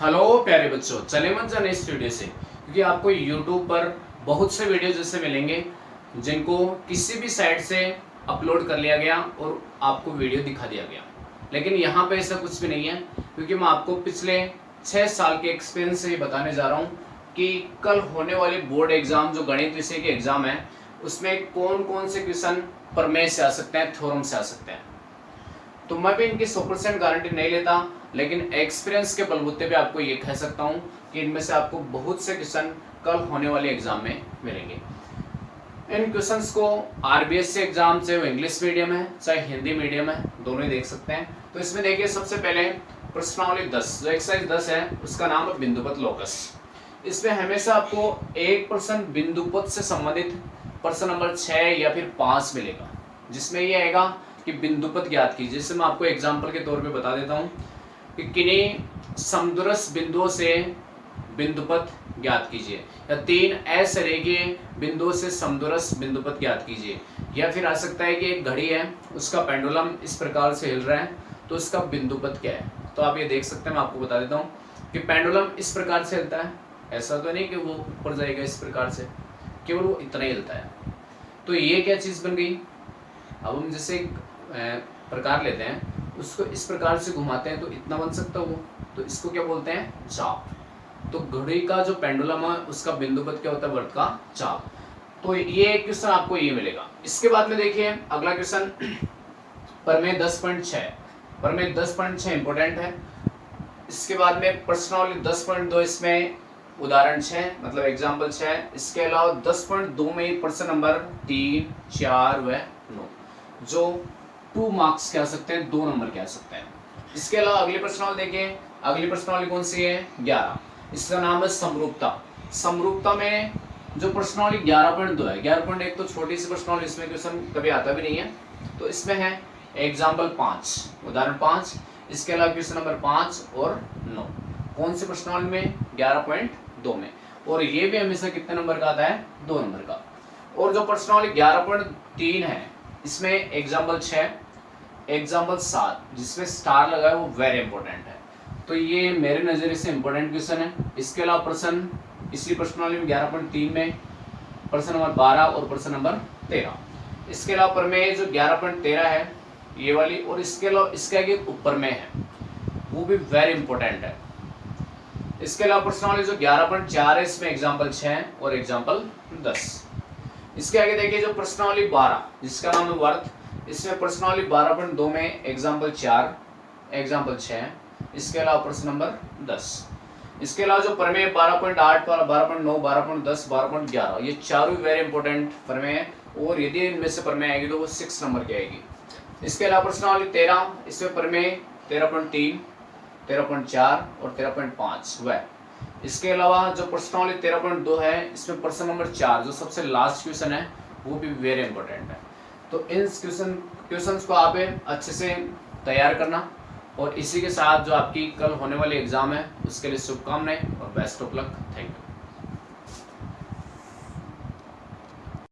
Hello प्यारे बच्चों, चले मत जाने इस वीडियो से, क्योंकि आपको YouTube पर बहुत से वीडियो जैसे मिलेंगे जिनको किसी भी साइट से अपलोड कर लिया गया और आपको वीडियो दिखा दिया गया। लेकिन यहाँ पे ऐसा कुछ भी नहीं है, क्योंकि मैं आपको पिछले 6 साल के एक्सपीरियंस से ये बताने जा रहा हूँ कि कल होने वाली बोर्ड एग्जाम जो गणित विषय के एग्जाम है उसमें कौन कौन से क्वेश्चन प्रमेय से आ सकते हैं, थ्योरम से आ सकते हैं। तो मैं भी इनकी 100% गारंटी नहीं लेता, लेकिन एक्सपीरियंस के बलबूते पे आपको ये कह सकता हूँ कि इनमें से आपको बहुत से क्वेश्चन कल होने वाले एग्जाम में मिलेंगे। इन क्वेश्चंस को आरबीएससी एग्जाम से वो इंग्लिश मीडियम है चाहे हिंदी मीडियम है, दोनों ही देख सकते हैं। तो इसमें देखिए, सबसे पहले प्रश्नावली 10 जो एक्सरसाइज 10 है उसका नाम है बिंदुपथ लोकस। इसमें हमेशा आपको 1% बिंदुपथ से संबंधित प्रश्न नंबर 6 या फिर 5 मिलेगा, जिसमें ये आएगा कि बिंदुपथ ज्ञात कीजिए। जैसे मैं आपको एग्जाम्पल के तौर पे बता देता हूँ कि किन्हीं समदूरस्थ बिंदुओं से बिंदुपथ ज्ञात कीजिए, या 3 असरेखीय बिंदुओं से समदूरस्थ बिंदुपथ ज्ञात कीजिए। या फिर आ सकता है कि एक घड़ी है, उसका पेंडुलम इस प्रकार से हिल रहा है, तो उसका बिंदुपथ क्या है। तो आप ये देख सकते हैं, मैं आपको बता देता हूँ कि पेंडुलम इस प्रकार से हिलता है, ऐसा तो नहीं कि वो ऊपर जाएगा इस प्रकार से, केवल वो इतना ही हिलता है। तो ये क्या चीज़ बन गई। अब हम जैसे प्रकार लेते हैं, उसको इस प्रकार से घुमाते हैं तो इतना बन सकता है वो, तो इसको क्या बोलते हैं, चाप। तो घड़ी का जो पेंडुलम है उसका बिंदुपथ क्या होता है, वर्त का चाप। तो ये क्वेश्चन आपको ये मिलेगा। इसके बाद में देखिए अगला क्वेश्चन प्रमेय 10.6। प्रमेय 10.6 इंपॉर्टेंट है। इसके बाद में प्रश्नावली 10.2, इसमें उदाहरण 6 मतलब एग्जाम्पल 6। इसके अलावा 10.2 में प्रश्न नंबर 3, 4 व 9 जो 2 मार्क्स के आ सकते हैं, 2 नंबर के आ सकते हैं। इसके अलावा अगली प्रश्नावली देखिए, अगली प्रश्नावली कौन सी है, 11। इसका नाम है समरूपता। समरूपता में जो प्रश्नावली 11.2 है, 11.1 तो छोटी सी प्रश्नावली, इसमें क्वेश्चन कभी आता भी नहीं है। तो इसमें है एग्जाम्पल 5 उदाहरण 5। इसके अलावा क्वेश्चन नंबर 5 और 9 कौन सी प्रश्नावली में, 11.2 में। और ये भी हमेशा कितने नंबर का आता है, 2 नंबर का। और जो प्रश्नावली 11.3 है, इसमें एग्जाम्पल 6, एग्जाम्पल 7 जिसमें स्टार लगा है, वो वेरी इंपॉर्टेंट है। तो ये मेरे नज़रिए से इंपॉर्टेंट क्वेश्चन है। इसके अलावा प्रश्न इसी प्रश्नावली में 11.3 में प्रश्न नंबर 12 और प्रश्न नंबर 13। इसके अलावा प्रमेय जो 11.13 है ये वाली, और इसके अलावा इसके आगे उपप्रमेय है, वो भी वेरी इंपॉर्टेंट है। इसके अलावा प्रश्नावली जो 11.4 है, इसमें एग्जाम्पल 6 और एग्जाम्पल 10। इसके आगे देखिए जो प्रश्नावली 12 जिसका नाम है वर्त, इसमें प्रश्नावली 12.2 में एग्जाम्पल 4, एग्जाम्पल 6। इसके अलावा प्रश्न नंबर 10। इसके अलावा जो प्रमेय 12.8, 12.9, 12.10, 12.11 ये चारों वेरी इंपॉर्टेंट प्रमेय है, और यदि इनमें से प्रमेय आएगी तो वो 6 नंबर की आएगी। इसके अलावा प्रश्नावली 13, इसमें प्रमेय 13.3, 13.4 और 13.5 वह। इसके अलावा जो प्रश्नावली 13.2 है, इसमें प्रश्न नंबर 4 जो सबसे लास्ट क्वेश्चन है, वो भी वेरी इंपॉर्टेंट है। तो इन क्वेश्चंस को आप अच्छे से तैयार करना, और इसी के साथ जो आपकी कल होने वाली एग्जाम है उसके लिए शुभकामनाएं और best of luck. Thank you.